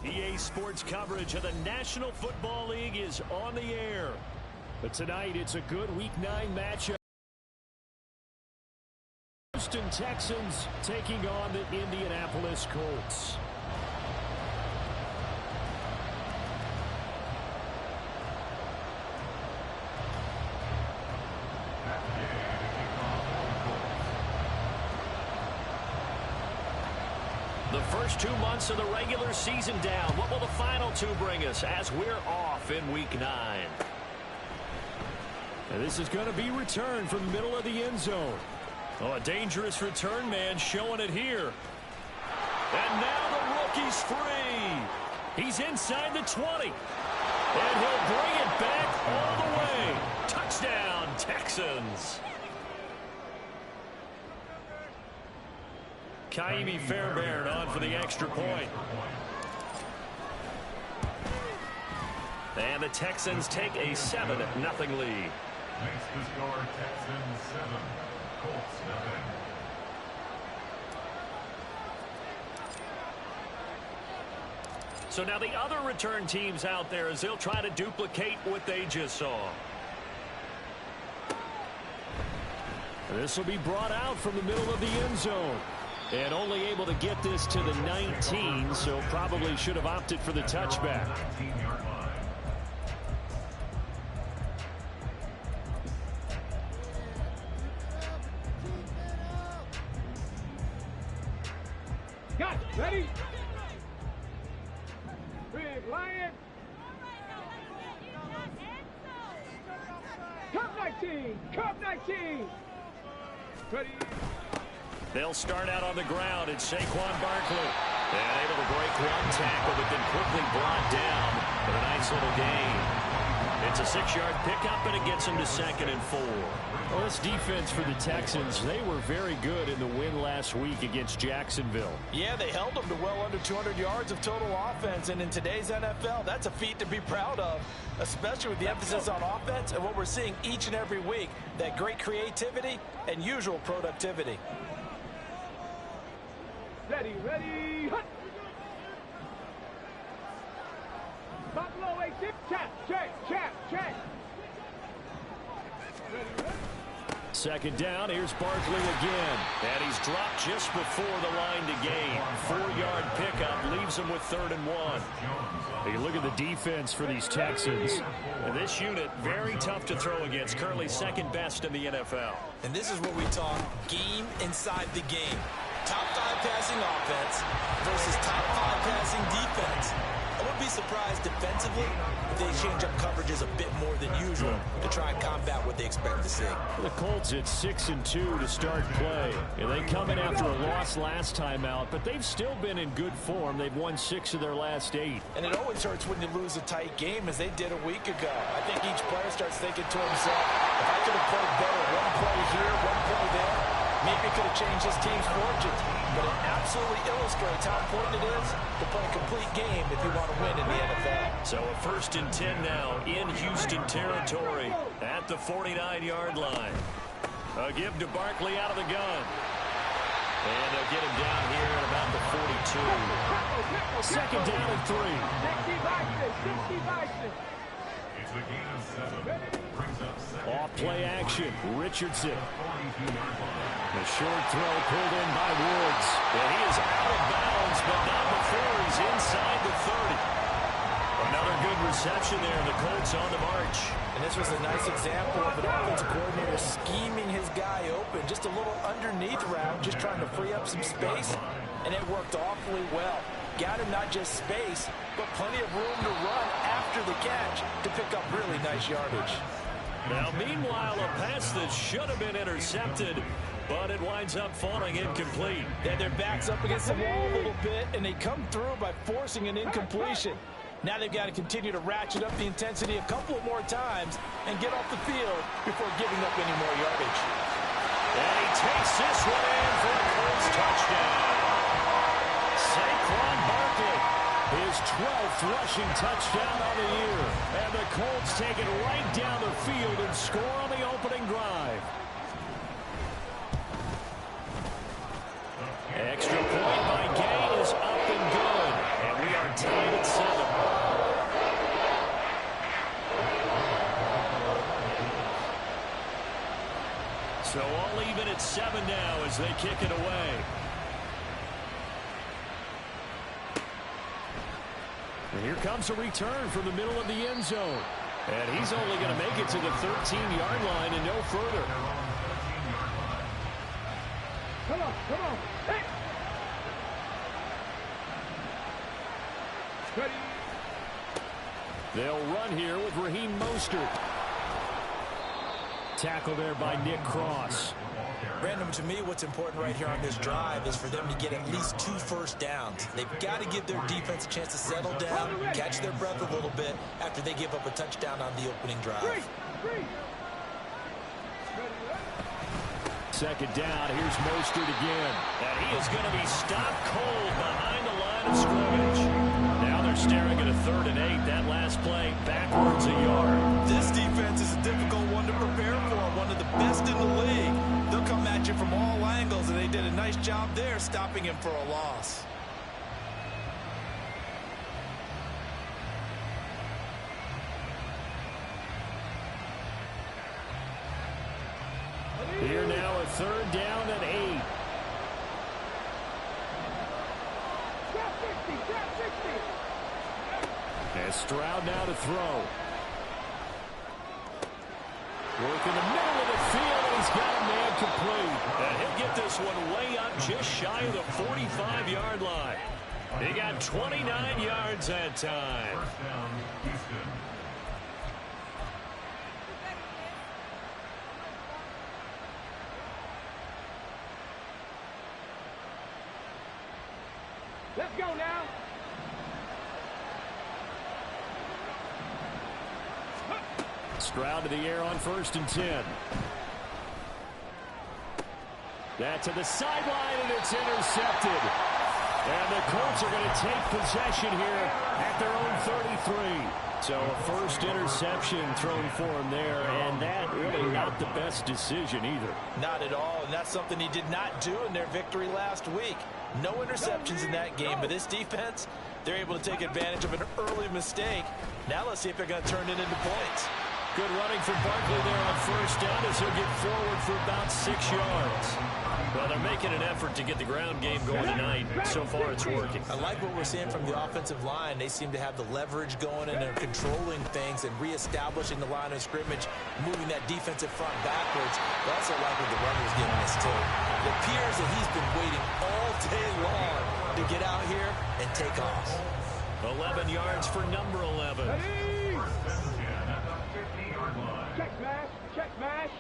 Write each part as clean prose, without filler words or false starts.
EA Sports coverage of the National Football League is on the air. But tonight, it's a good Week 9 matchup. Houston Texans taking on the Indianapolis Colts. The first 2 months of the regular season down. What will the final 2 bring us as we're off in Week 9? And this is going to be returned from the middle of the end zone. Oh, a dangerous return man showing it here. And now the rookie's free. He's inside the 20. And he'll bring it back all the way. Touchdown, Texans. Kaimi Fairbairn on for the extra point. And the Texans take a 7-0 lead. Makes the score Texans 7, Colts 0. So now the other return teams out there as they'll try to duplicate what they just saw. This will be brought out from the middle of the end zone. And only able to get this to the 19, so probably should have opted for the touchback. 19-yard line. Got it. Ready? Big Lion. Cup 19. Cup 19. Ready? They'll start out on the ground. It's Saquon Barkley. And able to break one tackle, but then quickly brought down for a nice little gain. It's a 6-yard pickup, and it gets him to 2nd and 4. Well, this defense for the Texans, they were very good in the win last week against Jacksonville. Yeah, they held them to well under 200 yards of total offense, and in today's NFL, that's a feat to be proud of, especially with the emphasis on offense and what we're seeing each and every week, that great creativity and usual productivity. Ready, ready, hut! Buffalo 8, check. Ready, ready. 2nd down, here's Barkley again. And he's dropped just before the line to gain. 4-yard pickup leaves him with 3rd and 1. You look at the defense for these Texans. And this unit, very tough to throw against. Currently 2nd best in the NFL. And this is what we talk game inside the game. Top 5 passing offense versus top 5 passing defense. I wouldn't be surprised defensively if they change up coverages a bit more than usual to try and combat what they expect to see. The Colts at 6-2 to start play. And they come in after a loss last time out, but they've still been in good form. They've won 6 of their last 8. And it always hurts when you lose a tight game as they did a week ago. I think each player starts thinking to himself, if I could have played better one play here, one play there, maybe it could have changed his team's fortunes. But it absolutely illustrates how important it is to play a complete game if you want to win in the NFL. So a 1st and 10 now in Houston territory at the 49-yard line. A give to Barkley out of the gun. And they'll get him down here at about the 42. 2nd down and 3. 60 It's a gain of 7. Brings up 2nd. Off play action. Richardson. 42-yard line. The short throw pulled in by Woods. And he is out of bounds, but not before he's inside the 30. Another good reception there. The Colts on the march. And this was a nice example of an offensive coordinator scheming his guy open. Just a little underneath route, just trying to free up some space. And it worked awfully well. Got him not just space, but plenty of room to run after the catch to pick up really nice yardage. Now, meanwhile, a pass that should have been intercepted, but it winds up falling incomplete. Then their back's up against the wall a little bit, and they come through by forcing an incompletion. Now they've got to continue to ratchet up the intensity a couple of more times and get off the field before giving up any more yardage. And he takes this one in for a Colts touchdown. Saquon Barkley, his 12th rushing touchdown on the year. And the Colts take it right down the field and score on the opening drive. Extra point by Gay is up and good. And we are tied at So all even at 7 now as they kick it away. And here comes a return from the middle of the end zone. And he's only going to make it to the 13-yard line and no further. Come on, come on. Hey! Ready. They'll run here with Raheem Mostert. Tackle there by Nick Cross. Brandon, to me, what's important right here on this drive is for them to get at least 2 first downs. They've got to give their defense a chance to settle down, catch their breath a little bit after they give up a touchdown on the opening drive. Three. Second down, here's Mostert again. And he is going to be stopped cold behind the line of scrimmage. Now they're staring at a 3rd and 8. That last play backwards a yard. This defense is a difficult one to prepare for, one of the best in the league. They'll come at you from all angles, and they did a nice job there stopping him for a loss. Here now a 3rd down and 8. And Stroud now to throw. Work in the middle of the field, and he's got a man complete. And he'll get this one way up just shy of the 45-yard line. He got 29 yards that time. First down, Houston. Let's go now. Stroud to the air on 1st and 10. That to the sideline, and it's intercepted. And the Colts are going to take possession here at their own 33. So a first interception thrown for him there, and that really not the best decision either. Not at all, and that's something he did not do in their victory last week. No interceptions in that game, but this defense, they're able to take advantage of an early mistake. Now let's see if they're going to turn it into points. Good running from Barkley there on 1st down as he'll get forward for about 6 yards. Well, they're making an effort to get the ground game going tonight. So far, it's working. I like what we're seeing from the offensive line. They seem to have the leverage going, and they're controlling things and reestablishing the line of scrimmage, moving that defensive front backwards. I also like what the runner's giving us, too. It appears that he's been waiting all day long to get out here and take off. 11 yards for number 11. Ready. First and 10 at the 50-yard line. Check smash. Check smash.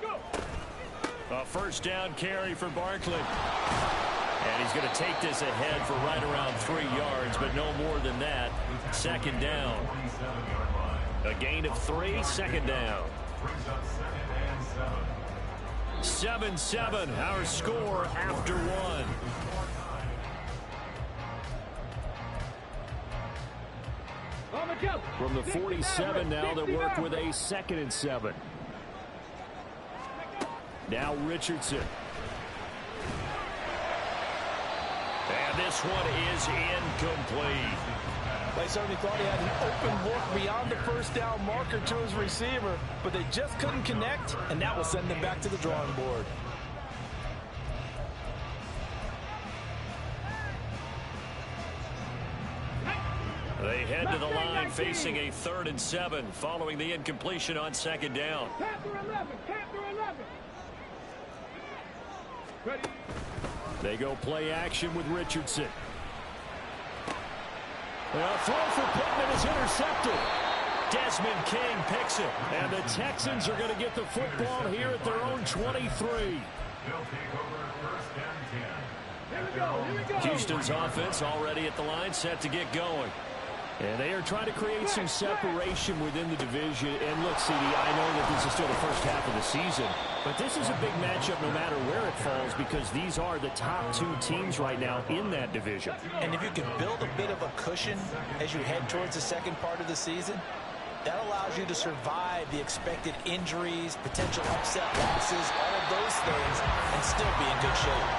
Go. A first down carry for Barkley. And he's going to take this ahead for right around 3 yards, but no more than that. 2nd down. 47-yard line. A gain of 3, 2nd down. Brings up 2nd and 7. 7-7, our score after 1. On the jump. From the 47 now, they work with a 2nd and 7. Now Richardson. And this one is incomplete. They certainly thought he had an open look beyond the first down marker to his receiver, but they just couldn't connect, and that will send them back to the drawing board. They head to the line facing a 3rd and 7 following the incompletion on 2nd down. Panther 11. Panther 11. Ready. They go play action with Richardson. A throw for Pittman is intercepted. Desmond King picks it. And the Texans are going to get the football here at their own 23. They'll take over first and 10. Here we go. Here we go. Houston's offense already at the line, set to get going. And they are trying to create some separation within the division. And look, CD, I know that this is still the first half of the season, but this is a big matchup no matter where it falls because these are the top 2 teams right now in that division. And if you can build a bit of a cushion as you head towards the second part of the season, that allows you to survive the expected injuries, potential upset losses, all of those things, and still be in good shape.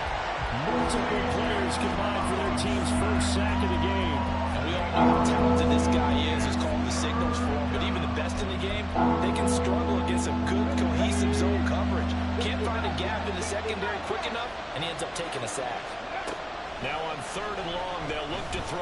Multiple players combined for their team's first sack of the game. And we all know how talented this guy is. He's called the signals for him, but even the best in the game, they can struggle against a good, cohesive secondary quick enough, and he ends up taking a sack. Now on 3rd and long, they'll look to throw.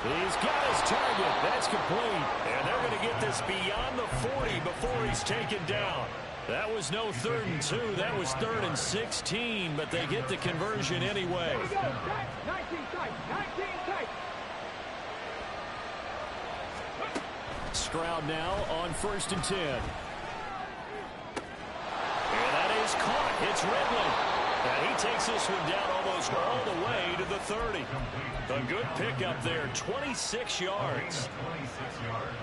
He's got his target. That's complete. And they're going to get this beyond the 40 before he's taken down. That was no 3rd and 2. That was 3rd and 16, but they get the conversion anyway. 19 tight. 19 tight. Stroud now on 1st and 10. And that is caught. It's Ridley. And he takes this one down almost all the way to the 30. A good pickup there, 26 yards. 26 yards.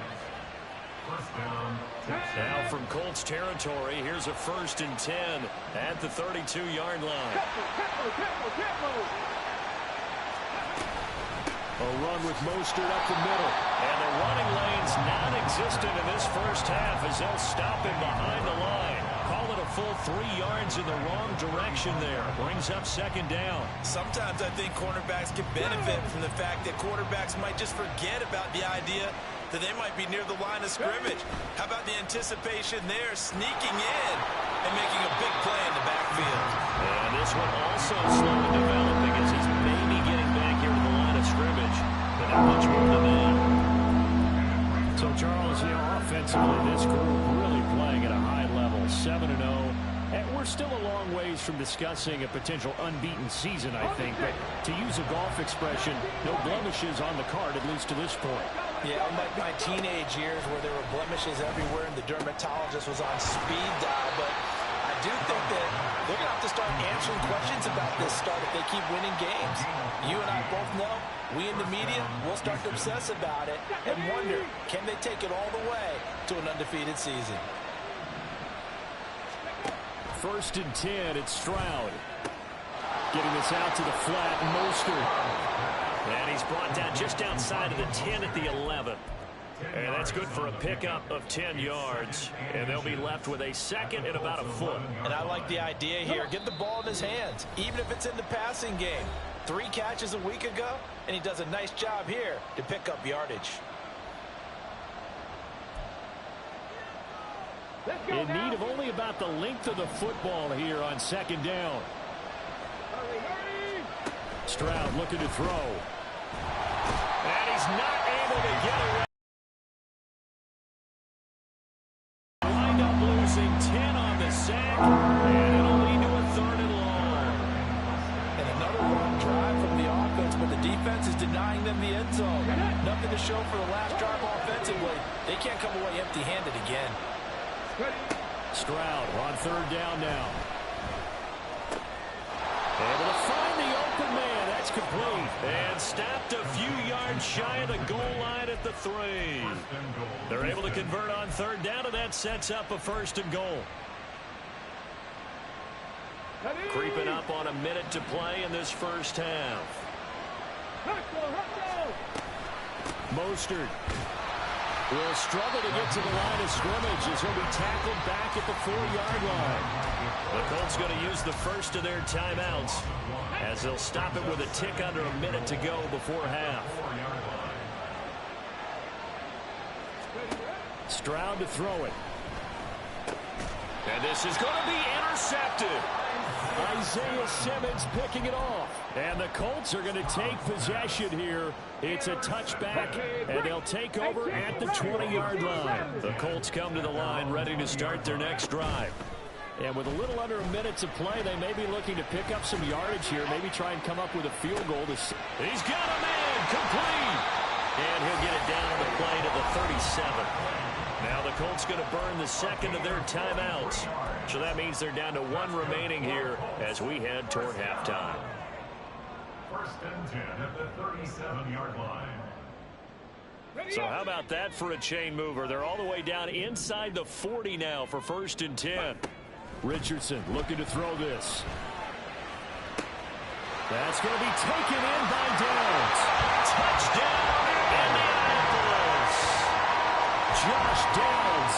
First down. Now from Colts territory, here's a 1st and 10 at the 32-yard line. A run with Mostert up the middle. And the running lane's non-existent in this first half as they'll stop him behind the line. Call it a full 3 yards in the wrong direction there. Brings up 2nd down. Sometimes I think cornerbacks can benefit from the fact that quarterbacks might just forget about the idea that they might be near the line of scrimmage. How about the anticipation there, sneaking in and making a big play in the backfield. And this one also slowly developing as he's maybe getting back here to the line of scrimmage. But not much more than that. So, Charles, offensively, this group really playing at a high level, 7-0. And we're still a long ways from discussing a potential unbeaten season, I think. But to use a golf expression, no blemishes on the card, at least to this point. Yeah, unlike my teenage years where there were blemishes everywhere and the dermatologist was on speed dial. But I do think that they're going to have to start answering questions about this start if they keep winning games. You and I both know, we in the media, will start to obsess about it and wonder, can they take it all the way to an undefeated season? 1st and 10, it's Stroud. Getting this out to the flat, Mostert. And he's brought down just outside of the 10 at the 11. And that's good for a pickup of 10 yards. And they'll be left with a 2nd and about a foot. And I like the idea here. Get the ball in his hands, even if it's in the passing game. 3 catches a week ago, and he does a nice job here to pick up yardage. In need of only about the length of the football here on 2nd down. Stroud looking to throw. And he's not able to get away. Wind up losing 10 on the sack. And it'll lead to a 3rd and long. And another long drive from the offense, but the defense is denying them the end zone. Nothing to show for the last drive offensively. They can't come away empty-handed again. Stroud on 3rd down now. Able to find the open man. That's complete. And stopped a few yards shy of the goal line at the 3. They're able to convert on 3rd down, and that sets up a 1st and goal. Creeping up on a minute to play in this first half. Mostert will struggle to get to the line of scrimmage as he'll be tackled back at the 4-yard line. The Colts going to use the first of their timeouts as they'll stop it with a tick under a minute to go before half. Stroud to throw it. And this is going to be intercepted. Isaiah Simmons picking it off. And the Colts are going to take possession here. It's a touchback, and they'll take over at the 20-yard line. The Colts come to the line ready to start their next drive. And with a little under a minute to play, they may be looking to pick up some yardage here, maybe try and come up with a field goal. He's got a man, complete. And he'll get it down on the play to the 37. Now the Colts going to burn the 2nd of their timeouts. So that means they're down to 1 remaining here as we head toward halftime. 1st and 10 at the 37-yard line. So how about that for a chain mover? They're all the way down inside the 40 now for 1st and 10. Richardson looking to throw this. That's going to be taken in by Downs. Touchdown, Indianapolis. Josh Downs,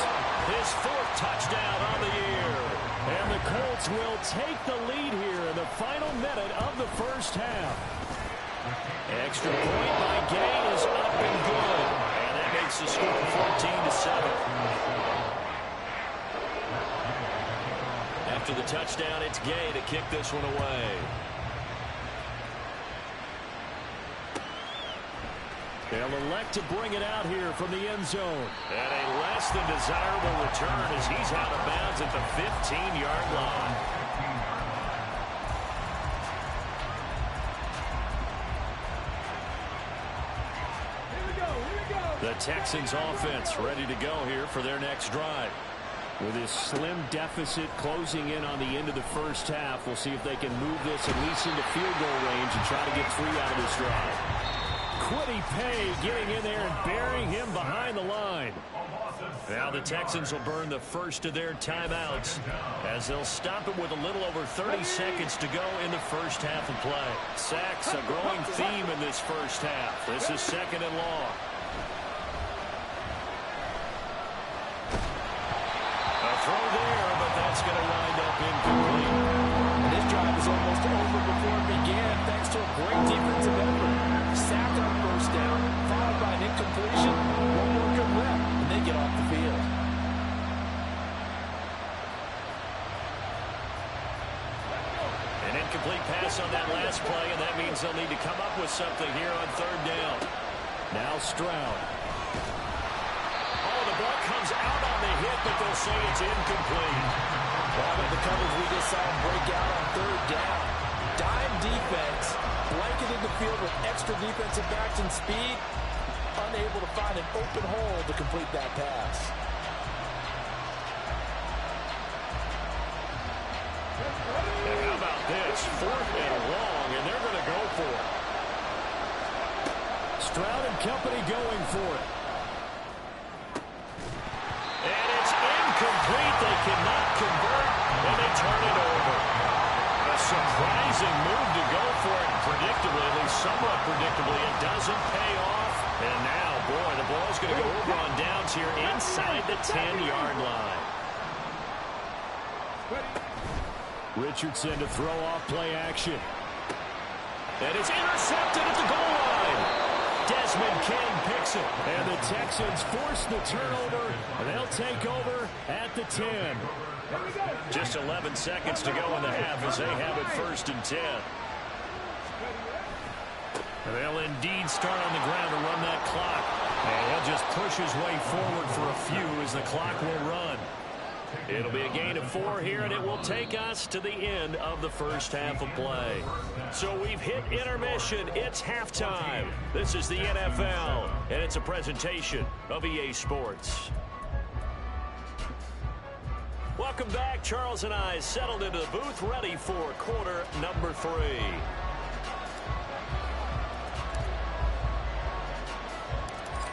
his 4th touchdown on the year. And the Colts will take the lead here in the final minute of the first half. Extra point by Gay is up and good. And that makes the score 14-7. after the touchdown. It's Gay to kick this one away. They'll elect to bring it out here from the end zone. And a less than desirable return as he's out of bounds at the 15-yard line. The Texans offense ready to go here for their next drive. With this slim deficit closing in on the end of the first half, we'll see if they can move this at least into field goal range and try to get 3 out of this drive. Quiddy Pay getting in there and burying him behind the line. Now the Texans will burn the first of their timeouts as they'll stop it with a little over 30 seconds to go in the first half of play. Sacks a growing theme in this first half. This is 2nd and long. A throw there, but that's going to wind up incomplete. This drive is almost over before it began thanks to a great defensive effort. Sacked on first down, followed by an incompletion. One more good rep, and they get off the field. An incomplete pass on that last play, and that means they'll need to come up with something here on 3rd down. Now Stroud. Oh, the ball comes out on the hit, but they'll say it's incomplete. Well, with the coverage we just saw him break out on 3rd down. Dime defense, blanketed the field with extra defensive backs and speed, unable to find an open hole to complete that pass. And how about this? 4th and long, and they're going to go for it. Stroud and company going for it. And it's incomplete. They cannot convert, and they turn it over. A surprising move to go for it. Predictably, at least somewhat predictably, it doesn't pay off. And now, boy, the ball's going to go over on downs here inside the 10-yard line. Richardson to throw off play action. And it's intercepted at the goal line. Desmond King picks it. And the Texans force the turnover, and they'll take over at the 10. Just 11 seconds to go in the half as they have it 1st and 10. They'll indeed start on the ground to run that clock. And he'll just push his way forward for a few as the clock will run. It'll be a gain of 4 here, and it will take us to the end of the first half of play. So we've hit intermission. It's halftime. This is the NFL, and it's a presentation of EA Sports. Welcome back. Charles and I settled into the booth, ready for quarter number 3.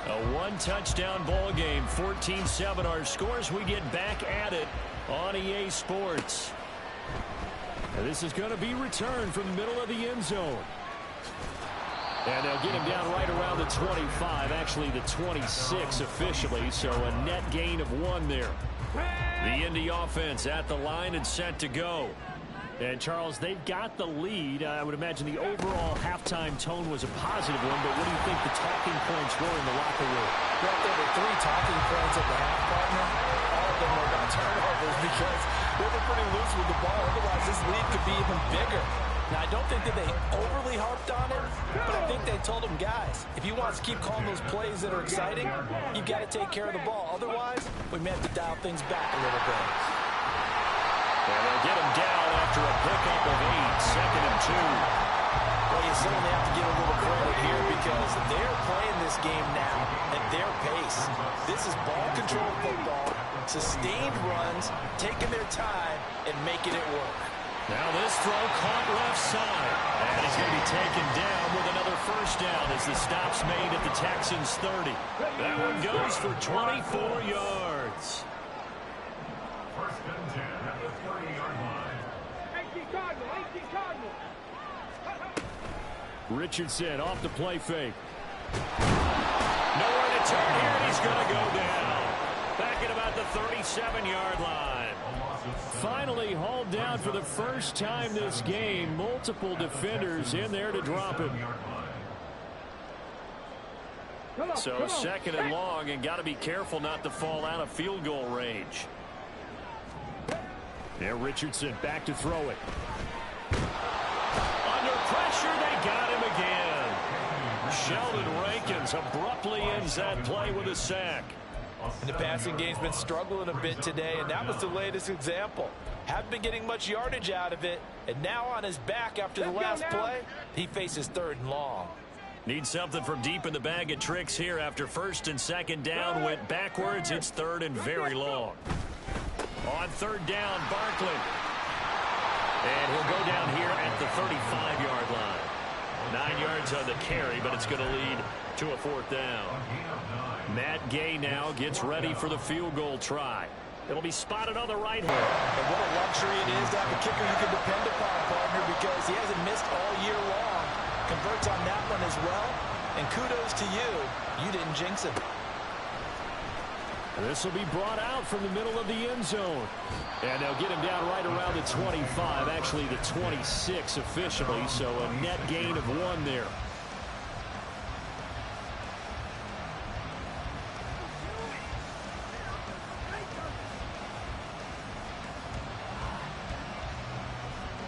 A one-touchdown ball game, 14-7 our scores. We get back at it on EA Sports. And this is going to be returned from the middle of the end zone. And they'll get him down right around the 25, actually the 26 officially, so a net gain of 1 there. The Indy offense at the line and set to go. And, Charles, they've got the lead. I would imagine the overall halftime tone was a positive one, but what do you think the talking points were in the locker room? Well, there were 3 talking points at the half, partner. All of them were about turnovers because they were pretty loose with the ball. Otherwise, this lead could be even bigger. Now, I don't think that they overly harped on it, but I think they told them, guys, if you want us to keep calling those plays that are exciting, you've got to take care of the ball. Otherwise, we may have to dial things back a little bit. And they'll get him down after a pickup of 8, 2nd and 2. Well, you certainly have to give a little credit here because they're playing this game now at their pace. This is ball control football, sustained runs, taking their time, and making it work. Now this throw caught left side. And he's going to be taken down with another first down as the stop's made at the Texans' 30. That one goes for 24 yards. 1st and 10 at the 30-yard line. 18 Cardinal, 18 Cardinal. Richardson off the play fake. Nowhere to turn here, and he's going to go down. Back at about the 37-yard line. Finally hauled down for the first time this game. Multiple defenders in there to drop him. So 2nd and long, and got to be careful not to fall out of field goal range. Yeah, Richardson back to throw it. Under pressure, they got him again. Sheldon Rankins abruptly ends that play with a sack. And the passing game's been struggling a bit today, and that was the latest example. Haven't been getting much yardage out of it, and now on his back after the last play, he faces 3rd and long. Needs something from deep in the bag of tricks here after 1st and 2nd down. Went backwards. It's 3rd and very long. On 3rd down, Barkley. And he'll go down here at the 35-yard line. 9 yards on the carry, but it's going to lead to a 4th down. Matt Gay now gets ready for the field goal try. It'll be spotted on the right hand. And what a luxury it is to have a kicker you can depend upon, partner, because he hasn't missed all year long. Converts on that one as well. And kudos to you. You didn't jinx him. This will be brought out from the middle of the end zone. And they'll get him down right around the 25, actually the 26 officially, so a net gain of 1 there.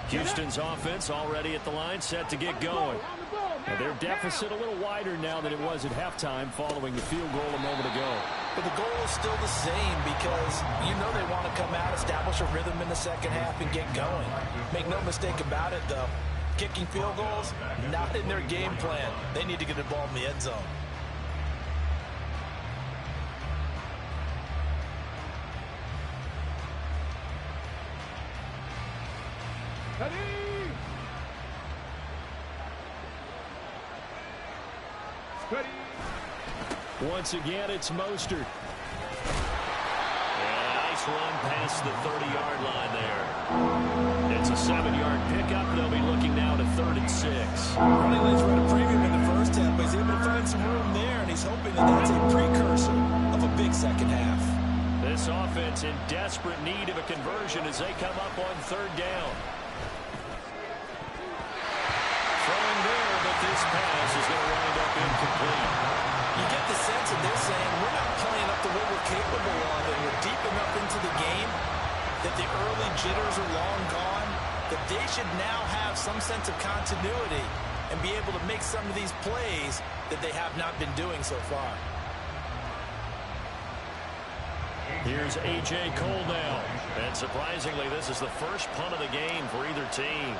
Houston's offense already at the line, set to get going. And their deficit a little wider now than it was at halftime following the field goal a moment ago. But the goal is still the same because you know they want to come out, establish a rhythm in the second half, and get going. Make no mistake about it, though. Kicking field goals, not in their game plan. They need to get the ball in the end zone. Once again, it's Mostert. And a nice run past the 30-yard line there. It's a 7-yard pickup. They'll be looking now to 3rd and 6. Running lanes were at a premium in the first half, but he's able to find some room there, and he's hoping that that's a precursor of a big second half. This offense in desperate need of a conversion as they come up on 3rd down. Throwing there, but this pass is going to wind up incomplete. You get the sense that they're saying we're not playing up to what we're capable of, and we're deep enough into the game that the early jitters are long gone, that they should now have some sense of continuity and be able to make some of these plays that they have not been doing so far. Here's A.J. Cole now. And surprisingly, this is the first punt of the game for either team.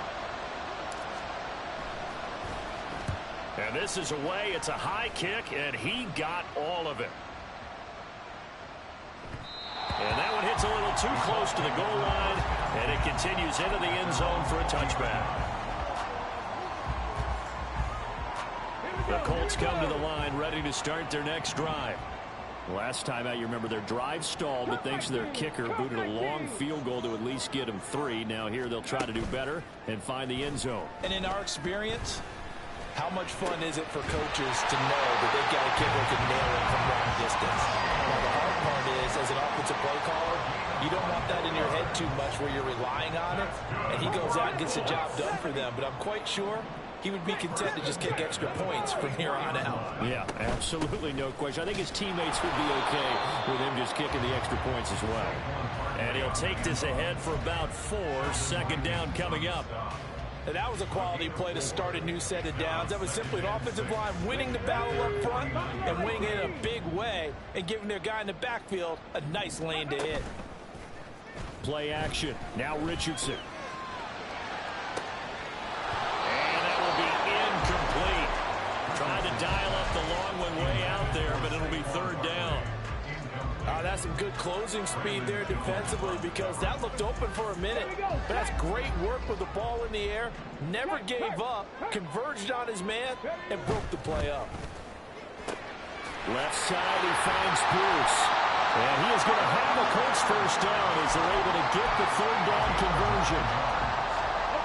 And this is away. It's a high kick, and he got all of it. And that one hits a little too close to the goal line, and it continues into the end zone for a touchback. The Colts come to the line, ready to start their next drive. Last time out, you remember their drive stalled, but thanks to their kicker, booted a long field goal to at least get them 3. Now here they'll try to do better and find the end zone. And in our experience, how much fun is it for coaches to know that they've got a kicker who can nail it from long distance? Now, the hard part is, as an offensive play caller, you don't want that in your head too much where you're relying on it, and he goes out and gets the job done for them. But I'm quite sure he would be content to just kick extra points from here on out. Yeah, absolutely no question. I think his teammates would be okay with him just kicking the extra points as well. And he'll take this ahead for about 4. 2nd down coming up. And that was a quality play to start a new set of downs. That was simply an offensive line winning the battle up front and winning it in a big way and giving their guy in the backfield a nice lane to hit. Play action. Now Richardson. And that will be incomplete. Trying to dial up the long one way out there, but it'll be 3rd down. That's some good closing speed there defensively because that looked open for a minute. But that's great work with the ball in the air. Never gave up, converged on his man, and broke the play up. Left side, he finds Bruce. And he is going to have the Colts first down as they're able to get the 3rd down conversion.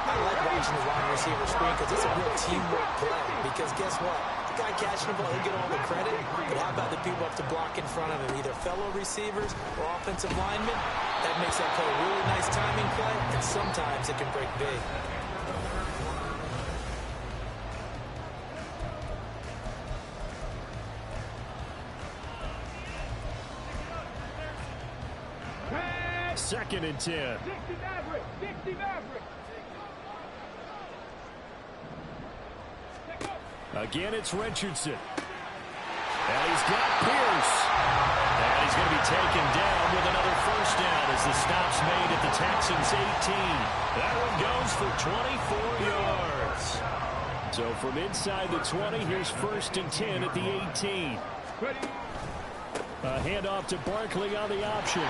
I like watching the wide receiver screen because it's a real teamwork play. Because guess what? The guy catching the ball, he'll get all the credit. But how about the people up to block in front of him, either fellow receivers or offensive linemen? That makes that play a really nice timing play, and sometimes it can break big. 2nd and 10. 60 Maverick, 60 Maverick. Again, it's Richardson. And he's got Pierce. And he's going to be taken down with another first down as the stop's made at the Texans' 18. That one goes for 24 yards. So from inside the 20, here's 1st and 10 at the 18. A handoff to Barkley on the option.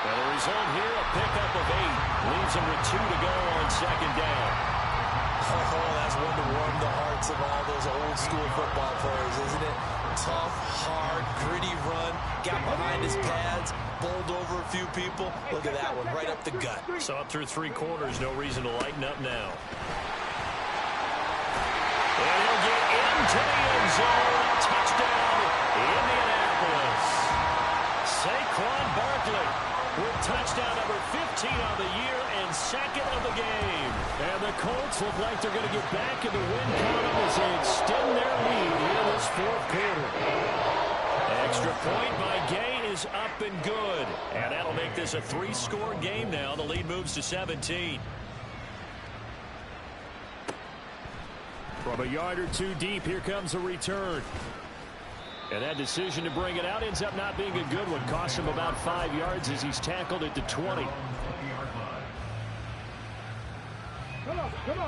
And the result here, a pickup of 8. Leaves him with 2 to go on 2nd down. Oh, that's one to warm the hearts of all those old school football players, isn't it? Tough, hard, gritty run. Got behind his pads, bowled over a few people. Look at that one, right up the gut. Saw it through 3 quarters. No reason to lighten up now. And he'll get into the end zone. Touchdown, Indianapolis. Saquon Barkley with touchdown number 15 on the year and 2nd of the game. And the Colts look like they're going to get back in the win column as they extend their lead in this 4th quarter. Extra point by Gay is up and good. And that'll make this a 3-score game now. The lead moves to 17. From a yard or 2 deep, here comes a return. And that decision to bring it out ends up not being a good one. Costs him about 5 yards as he's tackled at the 20.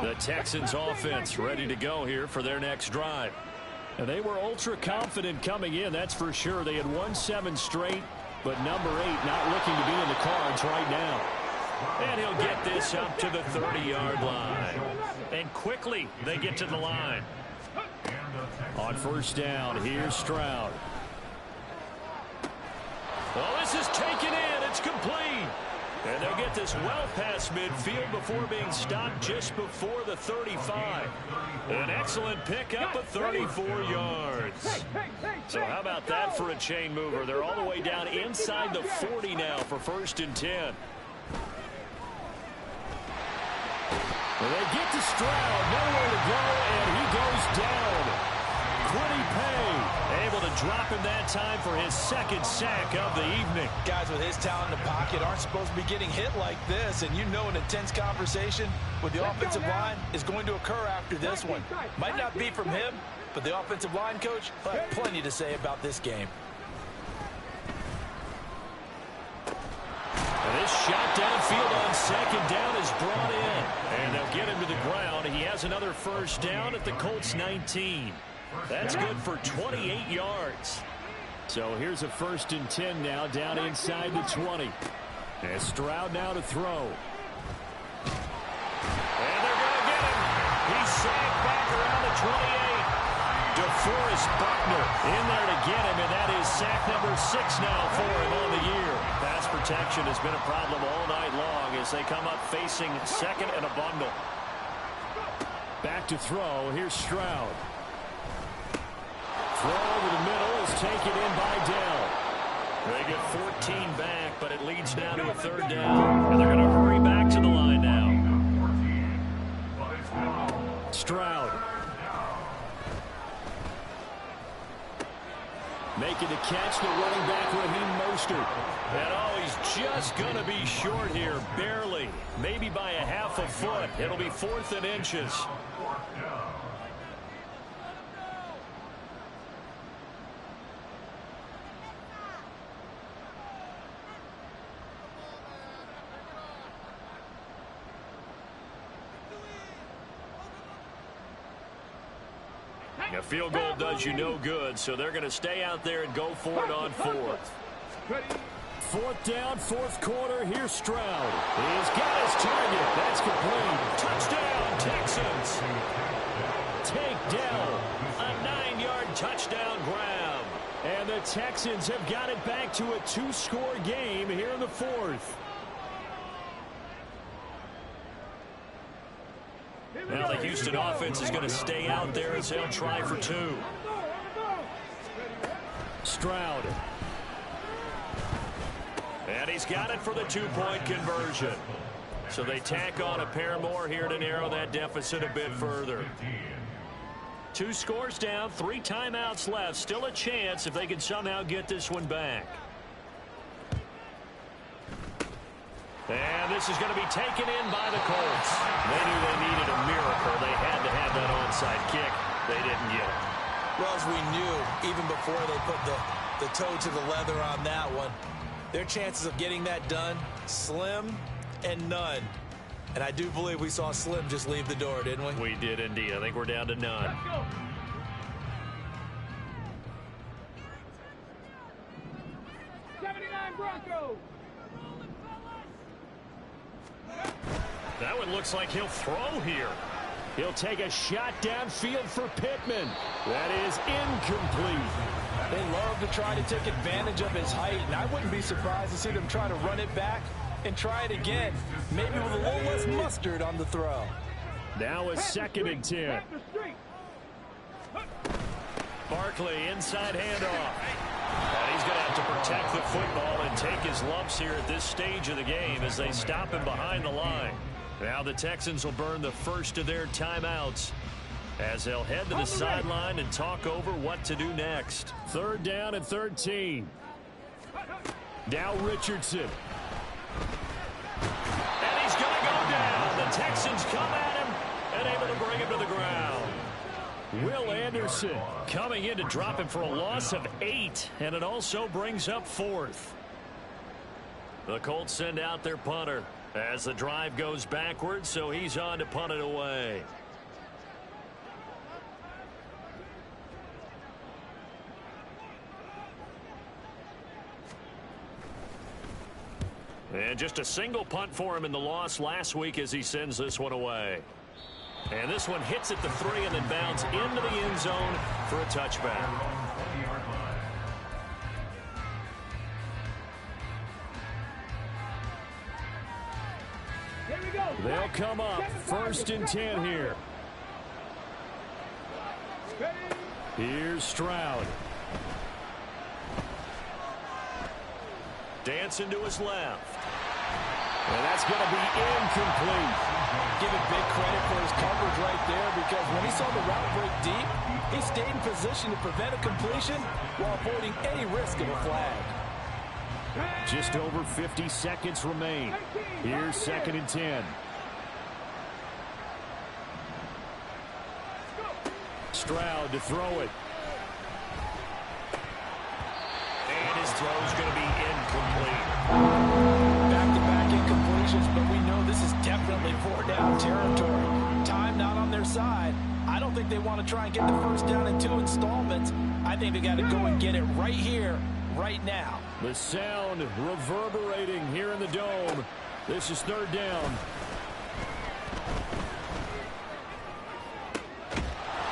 The Texans offense ready to go here for their next drive. And they were ultra confident coming in, that's for sure. They had won 7 straight, but number 8 not looking to be in the cards right now. And he'll get this up to the 30-yard line. And quickly they get to the line. On 1st down, here's Stroud. Oh, this is taken in. It's complete. And they'll get this well past midfield before being stopped just before the 35. An excellent pickup of 34 yards. So how about that for a chain mover? They're all the way down inside the 40 now for 1st and 10. Well, they get to Stroud, nowhere to go, and he goes down. Quiddy Pay able to drop him that time for his 2nd sack of the evening. Guys with his talent in the pocket aren't supposed to be getting hit like this, and you know an intense conversation with the offensive line is going to occur after this one. Might not be from him, but the offensive line coach will have plenty to say about this game. And this shot downfield on 2nd down is brought in. And they'll get him to the ground. He has another first down at the Colts 19. That's good for 28 yards. So here's a 1st and 10 now down inside the 20. And Stroud now to throw. And they're going to get him. He's sacked back around the 28. DeForest Buckner in there to get him, and that is sack number 6 now for him on the year. Pass protection has been a problem all night long as they come up facing 2nd and a bundle. Back to throw. Here's Stroud. Throw over the middle is taken in by Dell. They get 14 back, but it leads now to a 3rd down. And they're going to hurry back to the line now. Stroud. Making the catch, the running back Raheem Mostert. And oh, he's just going to be short here, barely. Maybe by a half a foot. It'll be 4th and inches. A field goal does you no good, so they're going to stay out there and go for it on 4th. 4th down, 4th quarter. Here's Stroud. He's got his target. That's complete. Touchdown, Texans. Take down. A 9-yard touchdown grab. And the Texans have got it back to a 2-score game here in the 4th. Now the Houston offense is going to stay out there as they'll try for 2. Stroud. And he's got it for the 2-point conversion. So they tack on a pair more here to narrow that deficit a bit further. 2 scores down, 3 timeouts left. Still a chance if they can somehow get this one back. And this is going to be taken in by the Colts. They knew they needed a miracle. They had to have that onside kick. They didn't get it. Well, as we knew, even before they put the toe to the leather on that one, their chances of getting that done, slim and none. And I do believe we saw Slim just leave the door, didn't we? We did indeed. I think we're down to none. Let's go. 79 Broncos. That one looks like he'll throw here. He'll take a shot downfield for Pittman. That is incomplete. They love to try to take advantage of his height, and I wouldn't be surprised to see them try to run it back and try it again, maybe with a little less mustard on the throw. Now a 2nd and 10. Barkley inside handoff. And he's going to have to protect the football and take his lumps here at this stage of the game as they stop him behind the line. Now the Texans will burn the first of their timeouts as they'll head to the sideline and talk over what to do next. 3rd down and 13. Now Richardson. And he's going to go down. The Texans come at him and able to bring him to the ground. Will Anderson coming in to drop him for a loss of 8, and it also brings up 4th. The Colts send out their punter as the drive goes backwards, so he's on to punt it away. And just a single punt for him in the loss last week as he sends this one away. And this one hits at the 3 and then bounds into the end zone for a touchback. Here we go. They'll come up 1st and 10 here. Here's Stroud. Dancing to his left. And that's going to be incomplete. Give it big credit for his coverage right there, because when he saw the route break deep, he stayed in position to prevent a completion while avoiding any risk of a flag. Just over 50 seconds remain. Here's 2nd and 10. Stroud to throw it. And his throw's going to be incomplete. Back-to-back incompletions, but we know this is definitely 4-down territory. Time not on their side. I don't think they want to try and get the first down in 2 installments. I think they got to go and get it right here, right now. The sound reverberating here in the dome. This is 3rd down.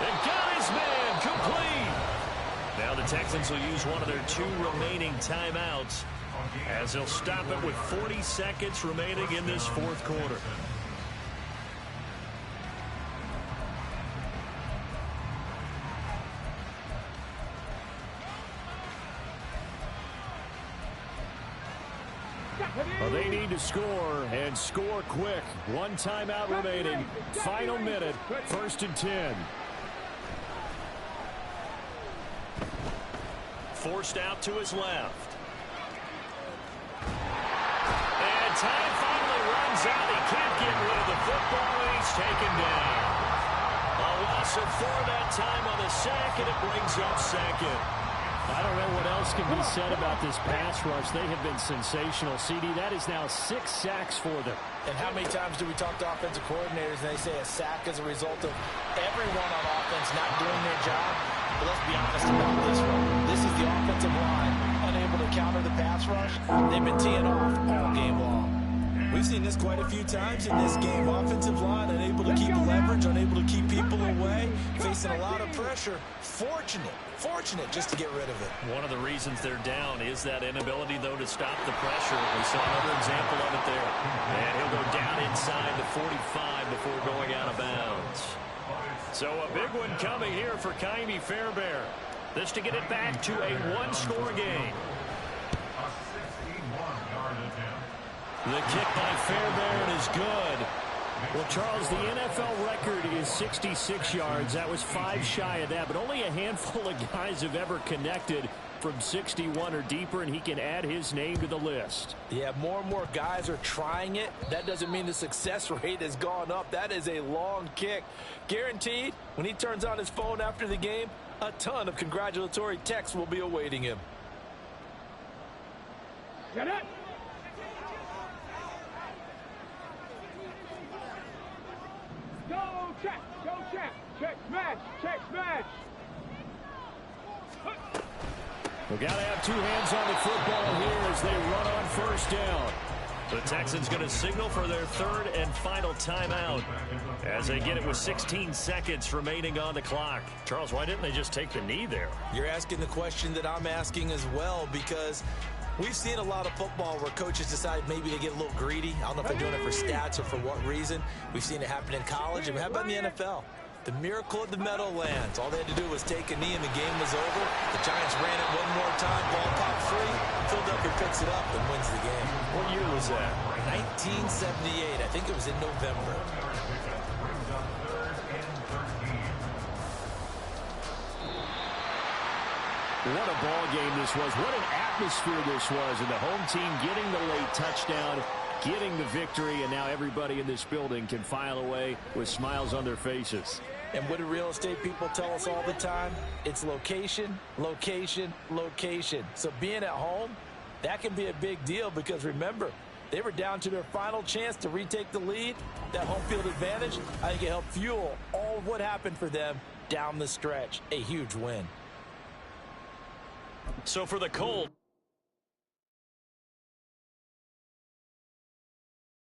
And got his man complete. Now the Texans will use one of their 2 remaining timeouts as they'll stop it with 40 seconds remaining in this 4th quarter. Well, they need to score, and score quick. 1 timeout remaining. Final minute, 1st and 10. Forced out to his left. And time finally runs out. He can't get rid of the football, and he's taken down. A loss of 4 that time on the sack, and it brings up 2nd. I don't know what else can be said about this pass rush. They have been sensational. CD, that is now 6 sacks for them. And how many times do we talk to offensive coordinators and they say a sack is a result of everyone on offense not doing their job? But let's be honest about this one. This is the offensive line unable to counter the pass rush. They've been teeing off all game long. We've seen this quite a few times in this game. Offensive line unable to keep leverage, unable to keep people away, facing a lot of pressure. Fortunate just to get rid of it. One of the reasons they're down is that inability, though, to stop the pressure. We saw another example of it there. And he'll go down inside the 45 before going out of bounds. So a big one coming here for Kaimi Fairbairn. This to get it back to a 1-score game. The kick by Fairbairn is good. Well, Charles, the NFL record is 66 yards. That was 5 shy of that, but only a handful of guys have ever connected from 61 or deeper, and he can add his name to the list. Yeah, more and more guys are trying it. That doesn't mean the success rate has gone up. That is a long kick. Guaranteed, when he turns on his phone after the game, a ton of congratulatory texts will be awaiting him. Get it. Go check. Go check. Check smash. Check smash. We got to have two hands on the football here as they run on first down. The Texans going to signal for their third and final timeout as they get it with 16 seconds remaining on the clock. Charles, why didn't they just take the knee there? You're asking the question that I'm asking as well, because we've seen a lot of football where coaches decide maybe they get a little greedy. I don't know if they're doing it for stats or for what reason. We've seen it happen in college, and how about in the NFL? The miracle of the Meadowlands. All they had to do was take a knee and the game was over. The Giants ran it one more time, ball popped free. Philadelphia picks it up and wins the game. What year was that? 1978. I think it was in November. What a ball game this was. What an atmosphere this was. And the home team getting the late touchdown, getting the victory, and now everybody in this building can file away with smiles on their faces. And what do real estate people tell us all the time? It's location, location, location. So being at home, that can be a big deal because, remember, they were down to their final chance to retake the lead. That home field advantage, I think it helped fuel all of what happened for them down the stretch. A huge win. So for the Colts,